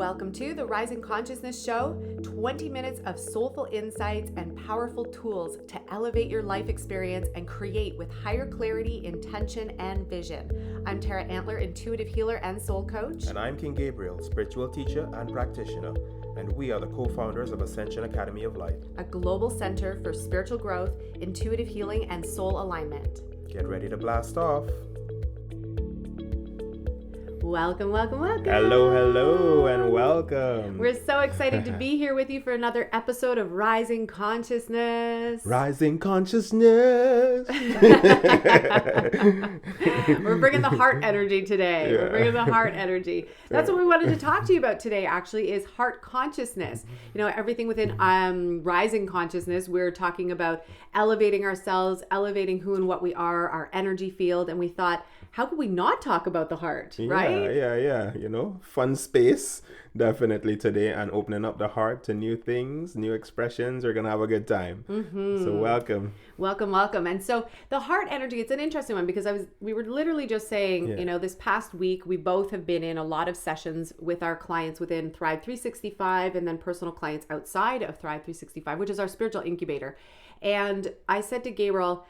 Welcome to the Rising Consciousness Show, 20 minutes of soulful insights and powerful tools to elevate your life experience and create with higher clarity, intention, and vision. I'm Tara Antler, intuitive healer and soul coach. And I'm King Gabriel, spiritual teacher and practitioner. And we are the co-founders of Ascension Academy of Life, a global center for spiritual growth, intuitive healing, and soul alignment. Get ready to blast off. Welcome. Hello, and welcome. We're so excited to be here with you for another episode of Rising Consciousness. Rising Consciousness. We're bringing the heart energy today. Yeah. We're bringing the heart energy. That's what we wanted to talk to you about today, actually, is heart consciousness. You know, everything within Rising Consciousness, we're talking about elevating ourselves, elevating who and what we are, our energy field, and we thought, how could we not talk about the heart, right? Yeah. You know, fun space definitely today, and opening up the heart to new things, new expressions. We're going to have a good time. Mm-hmm. So welcome. Welcome. And so the heart energy, it's an interesting one because we were literally just saying, you know, this past week, we both have been in a lot of sessions with our clients within Thrive 365 and then personal clients outside of Thrive 365, which is our spiritual incubator. And I said to Gabriel,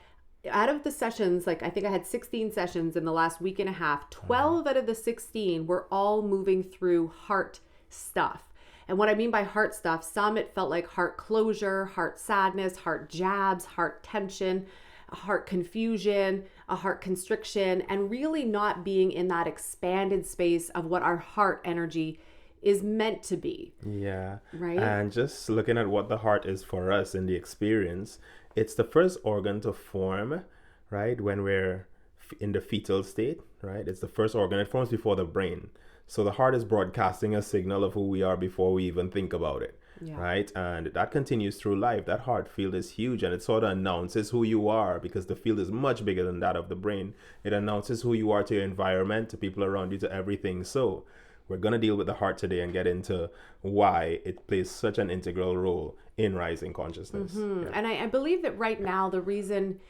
out of the sessions, like I think I had 16 sessions in the last week and a half, 12 out of the 16 were all moving through heart stuff. And what I mean by heart stuff, some it felt like heart closure, heart sadness, heart jabs, heart tension, heart confusion, a heart constriction, and really not being in that expanded space of what our heart energy is meant to be. Yeah. Right. And just looking at what the heart is for us in the experience, it's the first organ to form, right? When we're in the fetal state, right? It's the first organ. It forms before the brain. So the heart is broadcasting a signal of who we are before we even think about it, right? And that continues through life. That heart field is huge, and it sort of announces who you are because the field is much bigger than that of the brain. It announces who you are to your environment, to people around you, to everything. So we're going to deal with the heart today and get into why it plays such an integral role in rising consciousness. Mm-hmm. Yeah. And I believe that right now, the reason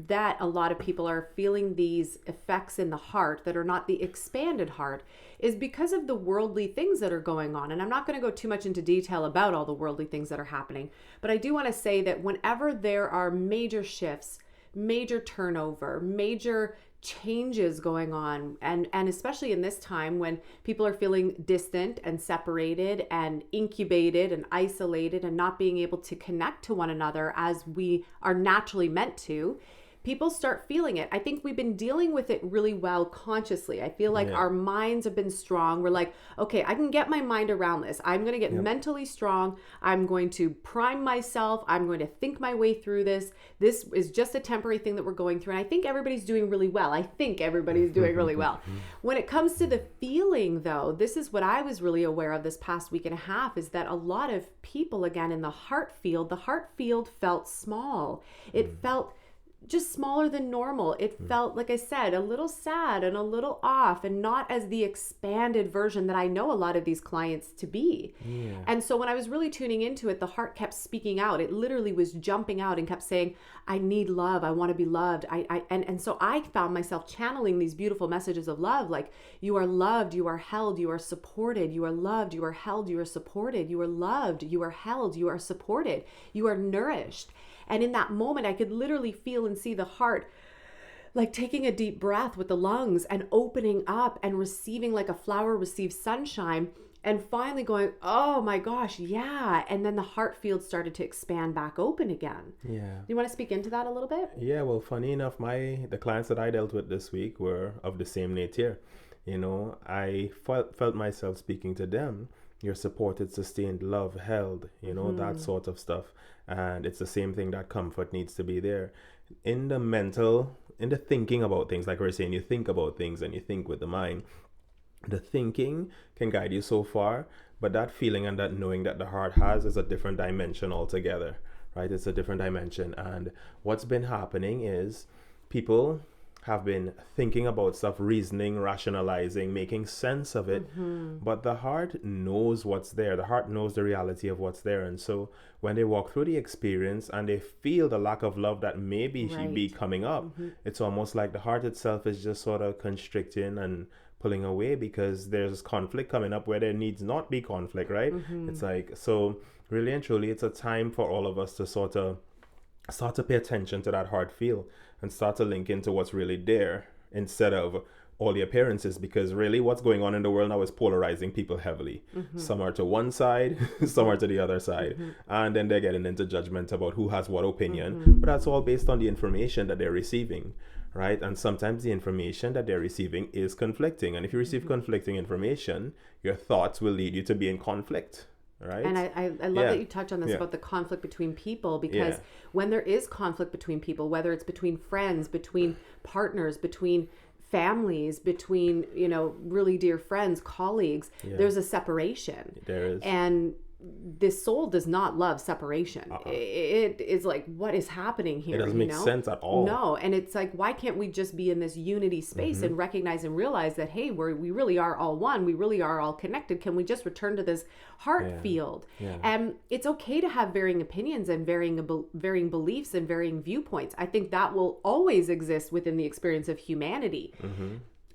that a lot of people are feeling these effects in the heart that are not the expanded heart is because of the worldly things that are going on. And I'm not going to go too much into detail about all the worldly things that are happening, but I do want to say that whenever there are major shifts, major turnover, major changes going on, and especially in this time when people are feeling distant and separated and incubated and isolated and not being able to connect to one another as we are naturally meant to, people start feeling it. I think we've been dealing with it really well consciously. I feel like our minds have been strong. We're like, okay, I can get my mind around this. I'm going to get mentally strong. I'm going to prime myself. I'm going to think my way through this. This is just a temporary thing that we're going through. And I think everybody's doing really well. When it comes to the feeling, though, this is what I was really aware of this past week and a half, is that a lot of people, again, in the heart field felt small. It felt just smaller than normal. It felt, like I said, a little sad and a little off and not as the expanded version that I know a lot of these clients to be. Yeah. And so when I was really tuning into it, the heart kept speaking out. It literally was jumping out and kept saying, I need love. I want to be loved. And so I found myself channeling these beautiful messages of love, like you are loved, you are held, you are supported, you are loved, you are held, you are supported, you are loved, you are held, you are supported, you are nourished. And in that moment, I could literally feel and see the heart like taking a deep breath with the lungs and opening up and receiving like a flower receives sunshine and finally going, oh my gosh, yeah. And then the heart field started to expand back open again. Yeah. You want to speak into that a little bit? Yeah, well, funny enough, the clients that I dealt with this week were of the same nature. You know, I felt myself speaking to them. You're supported, sustained, loved, held, you know, that sort of stuff. And it's the same thing, that comfort needs to be there. In the thinking about things, like we're saying, you think about things and you think with the mind. The thinking can guide you so far, but that feeling and that knowing that the heart has is a different dimension altogether, right? It's a different dimension. And what's been happening is people have been thinking about stuff, reasoning, rationalizing, making sense of it. But the heart knows what's there. The heart knows the reality of what's there. And so when they walk through the experience and they feel the lack of love that maybe be coming up, it's almost like the heart itself is just sort of constricting and pulling away because there's conflict coming up where there needs not be conflict, right? It's like, so really and truly, it's a time for all of us to sort of start to pay attention to that heart feel and start to link into what's really there instead of all the appearances, because really what's going on in the world now is polarizing people heavily. Some are to one side, some are to the other side, and then they're getting into judgment about who has what opinion, but that's all based on the information that they're receiving, right? And sometimes the information that they're receiving is conflicting, and if you receive conflicting information, your thoughts will lead you to be in conflict. Right. And I love that you touch on this about the conflict between people, because when there is conflict between people, whether it's between friends, between partners, between families, between, you know, really dear friends, colleagues, there's a separation. There is. And this soul does not love separation. It is like, what is happening here? It doesn't make sense at all. No. And it's like, why can't we just be in this unity space and recognize and realize that, hey, we really are all one. We really are all connected. Can we just return to this heart field? And it's okay to have varying opinions and varying beliefs and varying viewpoints. I think that will always exist within the experience of humanity.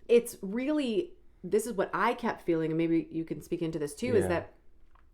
It's really, this is what I kept feeling, and maybe you can speak into this too, is that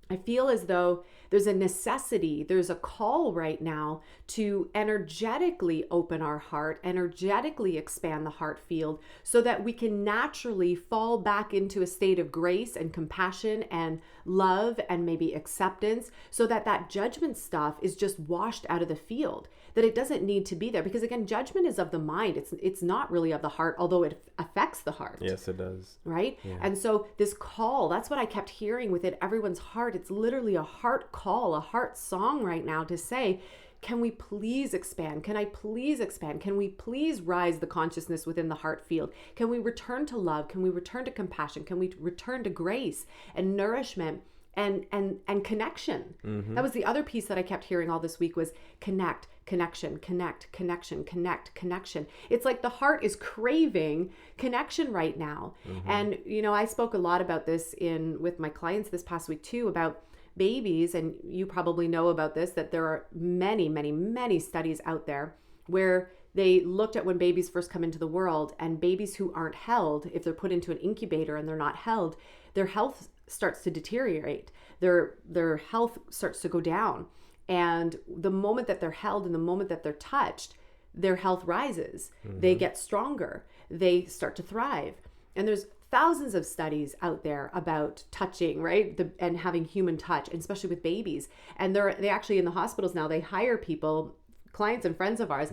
I feel as though there's a necessity, there's a call right now to energetically open our heart, energetically expand the heart field so that we can naturally fall back into a state of grace and compassion and love and maybe acceptance, so that that judgment stuff is just washed out of the field, that it doesn't need to be there. Because again, judgment is of the mind. It's not really of the heart, although it affects the heart. Yes, it does. Right? And so this call, that's what I kept hearing within everyone's heart. It's literally a heart call, a heart song right now to say, can we please expand? Can I please expand? Can we please rise the consciousness within the heart field? Can we return to love? Can we return to compassion? Can we return to grace and nourishment and connection? That was the other piece that I kept hearing all this week, was connect, connection, connect, connection, connect, connection. It's like the heart is craving connection right now. And, you know, I spoke a lot about this with my clients this past week too, about babies. And you probably know about this, that there are many, many, many studies out there where they looked at when babies first come into the world, and babies who aren't held, if they're put into an incubator and they're not held, their health starts to deteriorate. Their health starts to go down. And the moment that they're held and the moment that they're touched, their health rises. They get stronger. They start to thrive. And there's thousands of studies out there about touching, right? And having human touch, and especially with babies. And they actually, in the hospitals now, they hire people, clients and friends of ours.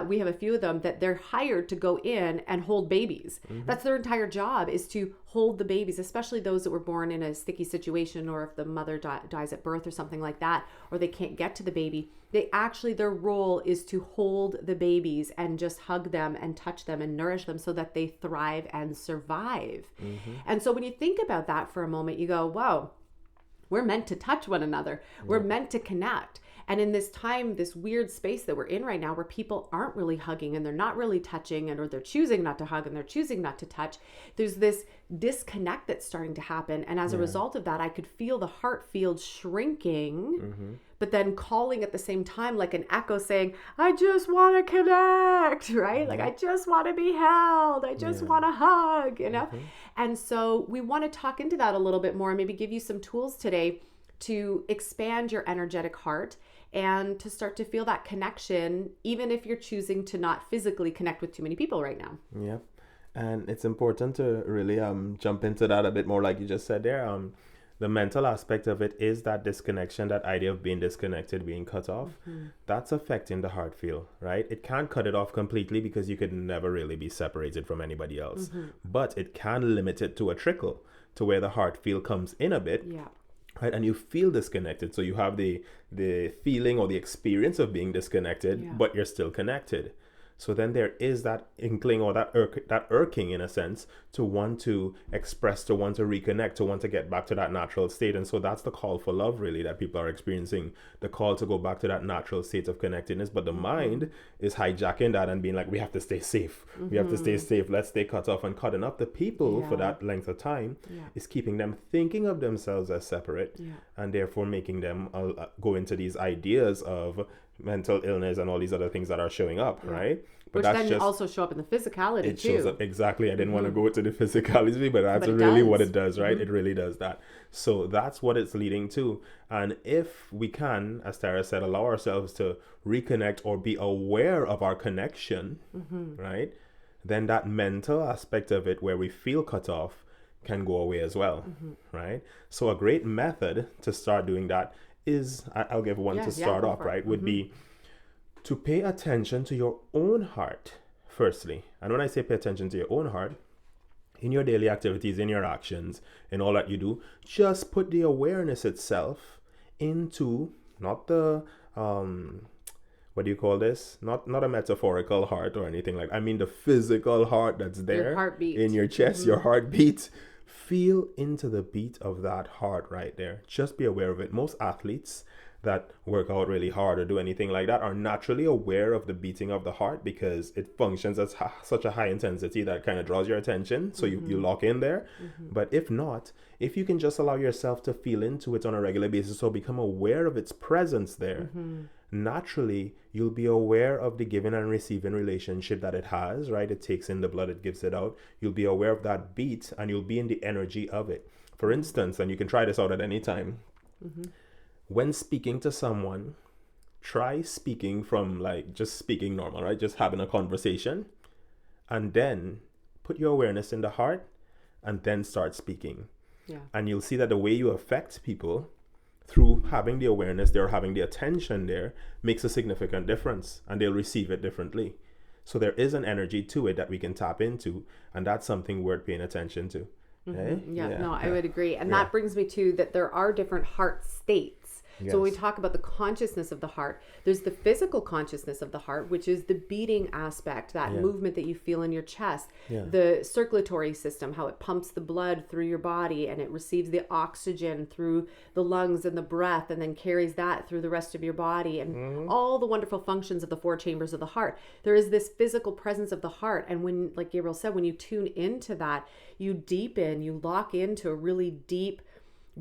We have a few of them that they're hired to go in and hold babies. That's their entire job, is to hold the babies, especially those that were born in a sticky situation, or if the mother dies at birth or something like that, or they can't get to the baby. Their role is to hold the babies and just hug them and touch them and nourish them so that they thrive and survive. And so when you think about that for a moment, you go, whoa, we're meant to touch one another. We're meant to connect. And in this time, this weird space that we're in right now, where people aren't really hugging and they're not really touching, or they're choosing not to hug and they're choosing not to touch, there's this disconnect that's starting to happen. And as a result of that, I could feel the heart field shrinking, but then calling at the same time, like an echo saying, I just want to connect, right? Like, I just want to be held. I just want to hug, you know? And so we want to talk into that a little bit more, and maybe give you some tools today to expand your energetic heart and to start to feel that connection, even if you're choosing to not physically connect with too many people right now. Yeah. And it's important to really jump into that a bit more, like you just said there. The mental aspect of it is that disconnection, that idea of being disconnected, being cut off. That's affecting the heart field, right? It can't cut it off completely, because you could never really be separated from anybody else. But it can limit it to a trickle, to where the heart field comes in a bit. Right, and you feel disconnected, so you have the feeling or the experience of being disconnected, but you're still connected. So then there is that inkling, or that irking in a sense, to want to express, to want to reconnect, to want to get back to that natural state. And so that's the call for love, really, that people are experiencing, the call to go back to that natural state of connectedness. But the mind is hijacking that and being like, we have to stay safe. We have to stay safe. Let's stay cut off. And cutting up the people for that length of time is keeping them thinking of themselves as separate, and therefore making them go into these ideas of mental illness and all these other things that are showing up, right? But Which that's then just also show up in the physicality it too. shows up exactly. I didn't want to go to the physicality, but that's But it really does. what it does, right? It really does that. So that's what it's leading to. And if we can, as Tara said, allow ourselves to reconnect or be aware of our connection, right? Then that mental aspect of it where we feel cut off can go away as well, right? So a great method to start doing that is, I'll give one to start off, right? Would be to pay attention to your own heart, firstly. And when I say pay attention to your own heart, in your daily activities, in your actions, in all that you do, just put the awareness itself into not the, what do you call this? Not a metaphorical heart or anything like that. I mean the physical heart that's there. Your heartbeat. In your chest, your heartbeat. Feel into the beat of that heart right there. Just be aware of it. Most athletes that work out really hard or do anything like that are naturally aware of the beating of the heart because it functions at such a high intensity that kind of draws your attention. So you lock in there. But if not, if you can just allow yourself to feel into it on a regular basis or become aware of its presence there, naturally you'll be aware of the giving and receiving relationship that it has, right? It takes in the blood, it gives it out. You'll be aware of that beat and you'll be in the energy of it. For instance, and you can try this out at any time, when speaking to someone, try speaking from like just speaking normal, right? Just having a conversation, and then put your awareness in the heart and then start speaking. And you'll see that the way you affect people through having the awareness there, having the attention there, makes a significant difference, and they'll receive it differently. So there is an energy to it that we can tap into, and that's something worth paying attention to. I would agree. And that brings me to that there are different heart states. So when we talk about the consciousness of the heart, there's the physical consciousness of the heart, which is the beating aspect, that movement that you feel in your chest, the circulatory system, how it pumps the blood through your body and it receives the oxygen through the lungs and the breath and then carries that through the rest of your body and all the wonderful functions of the four chambers of the heart. There is this physical presence of the heart. And when, like Gabriel said, when you tune into that, you deepen, you lock into a really deep,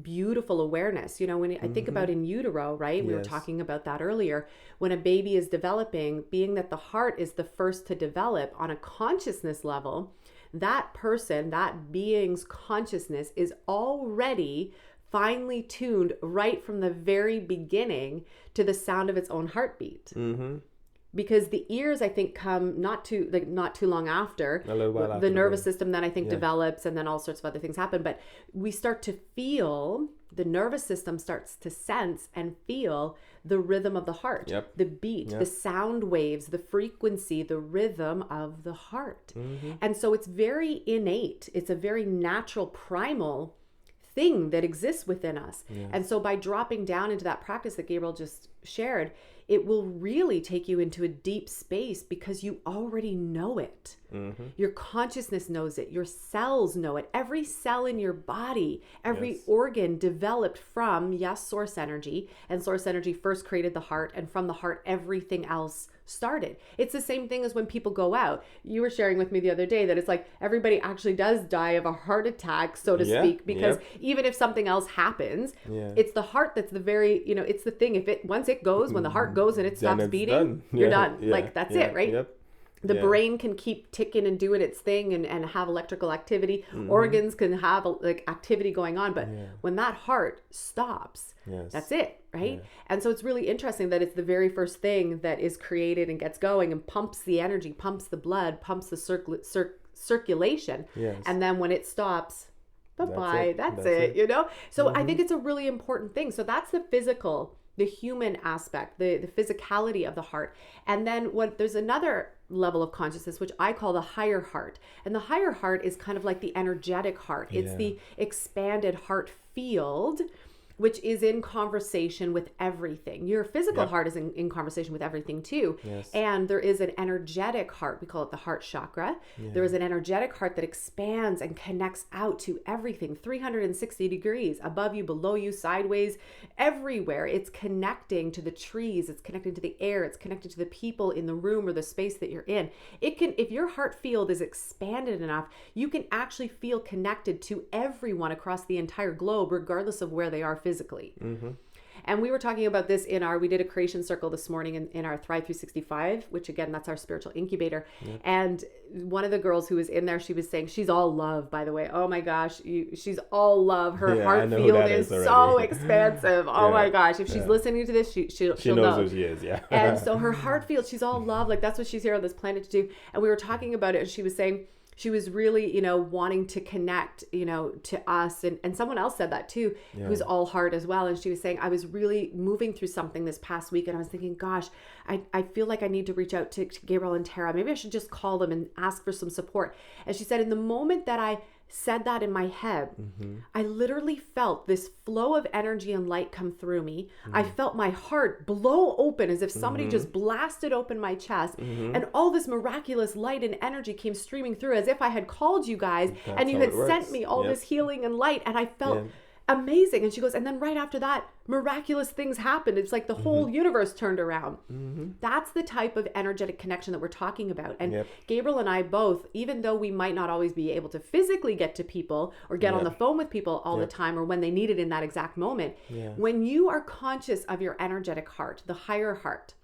beautiful awareness. You know, when I think about in utero, right? We were talking about that earlier. When a baby is developing, being that the heart is the first to develop on a consciousness level, that person, that being's consciousness is already finely tuned right from the very beginning to the sound of its own heartbeat. Because the ears, I think, come not too long after. A little while after the nervous system then I think develops, and then all sorts of other things happen. But we start to feel, the nervous system starts to sense and feel the rhythm of the heart, the beat, the sound waves, the frequency, the rhythm of the heart. And so it's very innate. It's a very natural, primal thing that exists within us. And so by dropping down into that practice that Gabriel just shared, it will really take you into a deep space because you already know it. Your consciousness knows it. Your cells know it. Every cell in your body, every organ developed from, source energy. And source energy first created the heart. And from the heart, everything else started. It's the same thing as when people go out. You were sharing with me the other day that it's like everybody actually does die of a heart attack, so to speak, because even if something else happens, it's the heart that's the very, it's the thing. If it, once it goes, when the heart goes and it stops beating, you're done. Like that's it, right? The brain can keep ticking and doing its thing and have electrical activity. Organs can have like activity going on. But when that heart stops, that's it, right? And so it's really interesting that it's the very first thing that is created and gets going and pumps the energy, pumps the blood, pumps the circulation. And then when it stops, bye-bye, that's it, So I think it's a really important thing. So that's the physical, the human aspect, the physicality of the heart. And then there's another level of consciousness, which I call the higher heart. And the higher heart is kind of like the energetic heart. It's the expanded heart field, which is in conversation with everything. Your physical heart is in conversation with everything too. And there is an energetic heart. We call it the heart chakra. There is an energetic heart that expands and connects out to everything, 360 degrees, above you, below you, sideways, everywhere. It's connecting to the trees. It's connecting to the air. It's connected to the people in the room or the space that you're in. It can, if your heart field is expanded enough, you can actually feel connected to everyone across the entire globe, regardless of where they are physically. And we were talking about this we did a creation circle this morning in our Thrive 365, which again, that's our spiritual incubator. Yep. And one of the girls who was in there, she was saying, she's all love, by the way. Oh my gosh, she's all love. Her heart field is so expansive. Oh my gosh. If she's listening to this, she'll knows know who she is. Yeah. And so her heart field, she's all love. Like that's what she's here on this planet to do. And we were talking about it, and she was saying, she was really, wanting to connect, to us. And someone else said that too, who's all heart as well. And she was saying, I was really moving through something this past week. And I was thinking, gosh, I feel like I need to reach out to Gabriel and Tara. Maybe I should just call them and ask for some support. And she said, in the moment that I said that in my head, I literally felt this flow of energy and light come through me. I felt my heart blow open as if somebody just blasted open my chest, and all this miraculous light and energy came streaming through as if I had called you guys. That's and you had sent me all this healing and light, and I felt amazing. And she goes, and then right after that, miraculous things happened. It's like the whole universe turned around. That's the type of energetic connection that we're talking about. And Gabriel and I both, even though we might not always be able to physically get to people or get on the phone with people all the time or when they need it in that exact moment, when you are conscious of your energetic heart, the higher heart,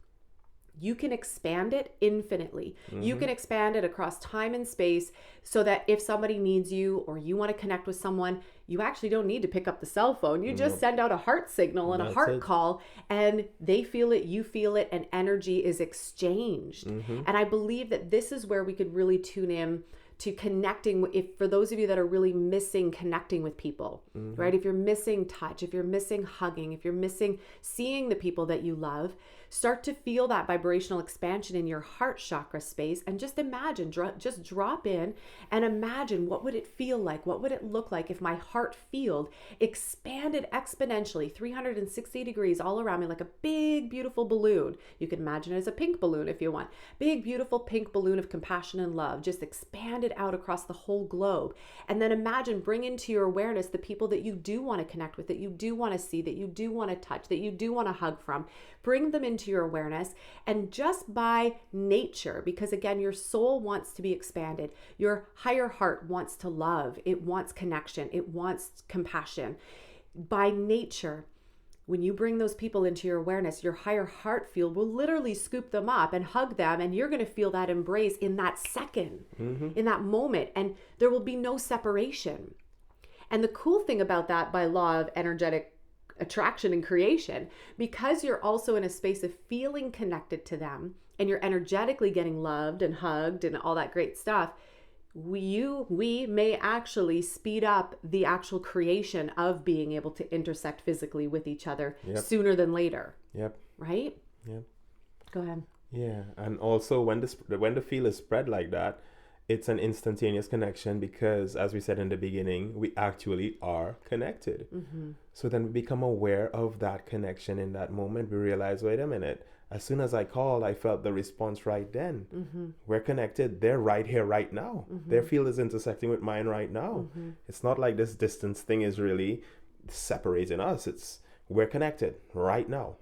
you can expand it infinitely. You can expand it across time and space so that if somebody needs you or you want to connect with someone, you actually don't need to pick up the cell phone. You just send out a heart signal and a heart call, and they feel it, you feel it, and energy is exchanged. And I believe that this is where we could really tune in to connecting. If for those of you that are really missing connecting with people, right? If you're missing touch, if you're missing hugging, if you're missing seeing the people that you love, start to feel that vibrational expansion in your heart chakra space, and just imagine, just drop in and imagine, what would it feel like? What would it look like if my heart field expanded exponentially 360 degrees all around me like a big, beautiful balloon? You can imagine it as a pink balloon if you want. Big, beautiful pink balloon of compassion and love, just expanded out across the whole globe. And then imagine, bring into your awareness the people that you do want to connect with, that you do want to see, that you do want to touch, that you do want to hug from. Bring them into your awareness, and just by nature, because again, your soul wants to be expanded. Your higher heart wants to love. It wants connection. It wants compassion. By nature, when you bring those people into your awareness, your higher heart field will literally scoop them up and hug them, and you're going to feel that embrace in that second, in that moment, and there will be no separation. And the cool thing about that, by law of energetic attraction and creation, because you're also in a space of feeling connected to them and you're energetically getting loved and hugged and all that great stuff, we may actually speed up the actual creation of being able to intersect physically with each other sooner than later. Right? Go ahead. Yeah. And also when the field is spread like that, it's an instantaneous connection, because as we said in the beginning, we actually are connected. So then we become aware of that connection in that moment. We realize, wait a minute, as soon as I called, I felt the response right then. We're connected. They're right here, right now. Their field is intersecting with mine right now. It's not like this distance thing is really separating us. We're connected right now.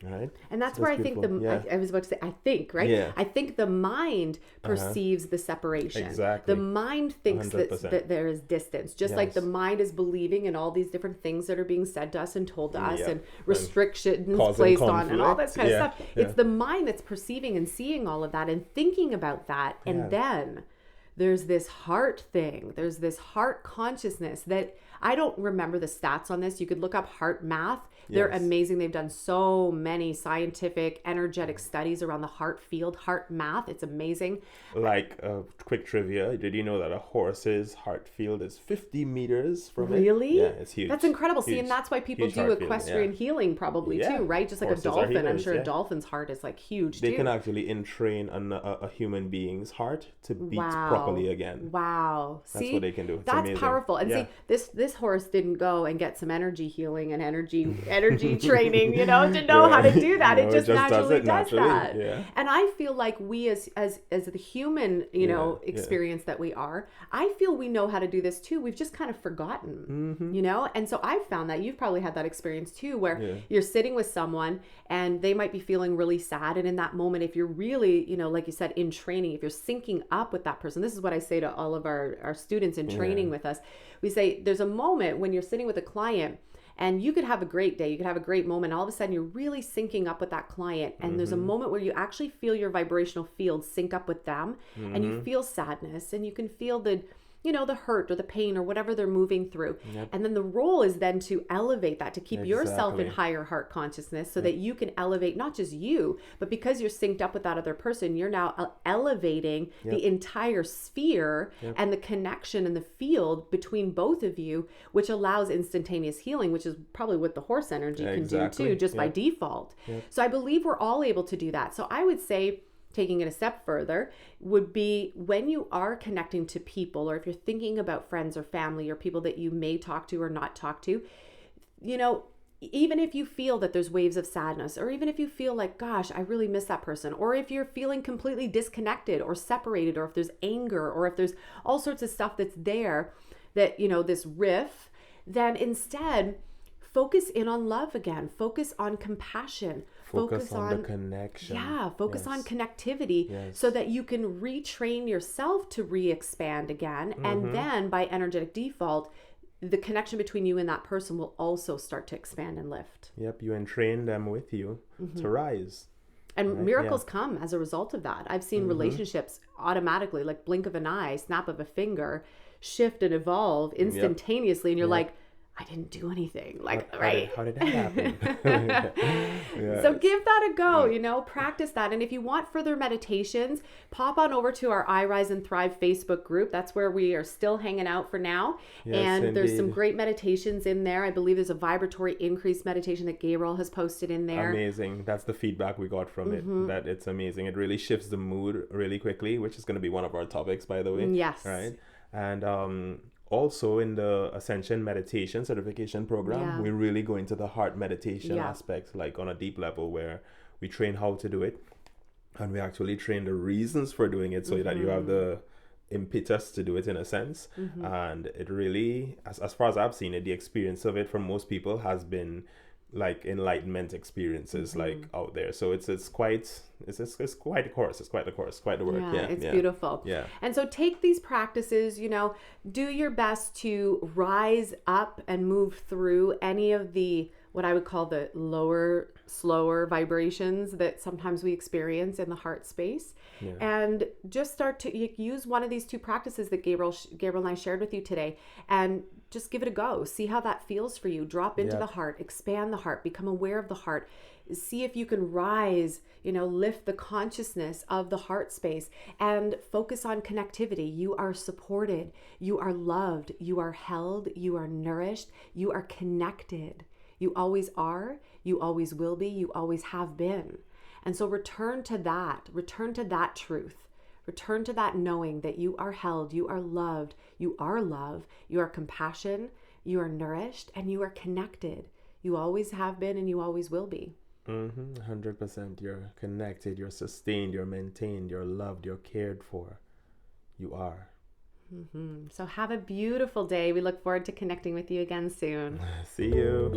Right. And that's where I think I was about to say, I think, right? Yeah. I think the mind perceives the separation. Exactly. The mind thinks that there is distance, just like the mind is believing in all these different things that are being said to us and told to us, and restrictions placed on and all that kind of stuff. It's the mind that's perceiving and seeing all of that and thinking about that. And then there's this heart thing. There's this heart consciousness that I don't remember the stats on this. You could look up heart math. They're amazing. They've done so many scientific, energetic studies around the heart field, heart math. It's amazing. Like quick trivia, did you know that a horse's heart field is 50 meters from it? Really? Yeah, it's huge. That's incredible. Huge. See, and that's why people do equestrian healing probably too, right? Just like horses, a dolphin. I'm sure a dolphin's heart is like huge They too. can actually entrain a human being's heart to beat properly again. Wow. That's what they can do. It's that's amazing. Powerful. And see, this horse didn't go and get some energy healing and energy training, to know how to do that. It just naturally does that. Yeah. And I feel like we as the human, experience that we are, I feel we know how to do this too. We've just kind of forgotten, And so I've found that you've probably had that experience too, where you're sitting with someone and they might be feeling really sad. And in that moment, if you're really, like you said, in training, if you're syncing up with that person, this is what I say to all of our students in training with us. We say there's a moment when you're sitting with a client And you could have a great day, you could have a great moment. All of a sudden, you're really syncing up with that client. And there's a moment where you actually feel your vibrational field sync up with them, and you feel sadness, and you can feel the hurt or the pain or whatever they're moving through. Yep. And then the role is then to elevate that, to keep yourself in Exactly. higher heart consciousness so that you can elevate not just you, but because you're synced up with that other person, you're now elevating the entire sphere and the connection and the field between both of you, which allows instantaneous healing, which is probably what the horse energy can do Exactly. too, just by default. So I believe we're all able to do that. So I would say, taking it a step further, would be when you are connecting to people, or if you're thinking about friends or family or people that you may talk to or not talk to, even if you feel that there's waves of sadness, or even if you feel like, gosh, I really miss that person, or if you're feeling completely disconnected or separated, or if there's anger, or if there's all sorts of stuff that's there, that, this riff, then instead focus in on love again, focus on compassion, Focus on the connection. Yeah, focus on connectivity Yes. so that you can retrain yourself to re-expand again. And then by energetic default, the connection between you and that person will also start to expand and lift. Yep, you entrain them with you to rise. And miracles come as a result of that. I've seen relationships automatically, like blink of an eye, snap of a finger, shift and evolve instantaneously. And you're like, I didn't do anything. How did that happen? So give that a go, practice that. And if you want further meditations, pop on over to our I Rise and Thrive Facebook group. That's where we are still hanging out for now. Yes, and there's some indeed. great meditations in there. I believe there's a vibratory increase meditation that Gabriel has posted in there. Amazing. That's the feedback we got from it, that it's amazing. It really shifts the mood really quickly, which is going to be one of our topics, by the way. Yes. Right. And also in the Ascension Meditation Certification Program, we really go into the heart meditation aspect, like on a deep level, where we train how to do it, and we actually train the reasons for doing it, so that you have the impetus to do it, in a sense. And it really, as far as I've seen it, the experience of it for most people has been like enlightenment experiences, like out there. So it's quite a course. It's quite the work. It's beautiful. Yeah. And so take these practices, do your best to rise up and move through any of the, what I would call the lower, slower vibrations that sometimes we experience in the heart space. And just start to use one of these two practices that Gabriel and I shared with you today, and just give it a go. See how that feels for you. Drop into the heart, expand the heart, become aware of the heart. See if you can rise, lift the consciousness of the heart space, and focus on connectivity. You are supported, you are loved, you are held, you are nourished, you are connected. You always are, you always will be, you always have been. And so return to that truth. Return to that knowing that you are held, you are loved, you are love, you are compassion, you are nourished, and you are connected. You always have been and you always will be. 100%. You're connected, you're sustained, you're maintained, you're loved, you're cared for. You are. So have a beautiful day. We look forward to connecting with you again soon. See you.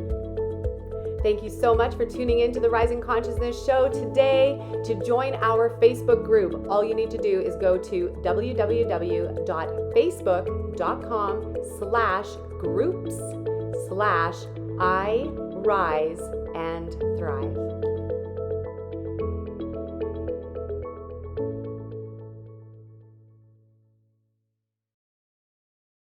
Thank you so much for tuning in to the Rising Consciousness Show today. To join our Facebook group, all you need to do is go to www.facebook.com/groups/I Rise and Thrive.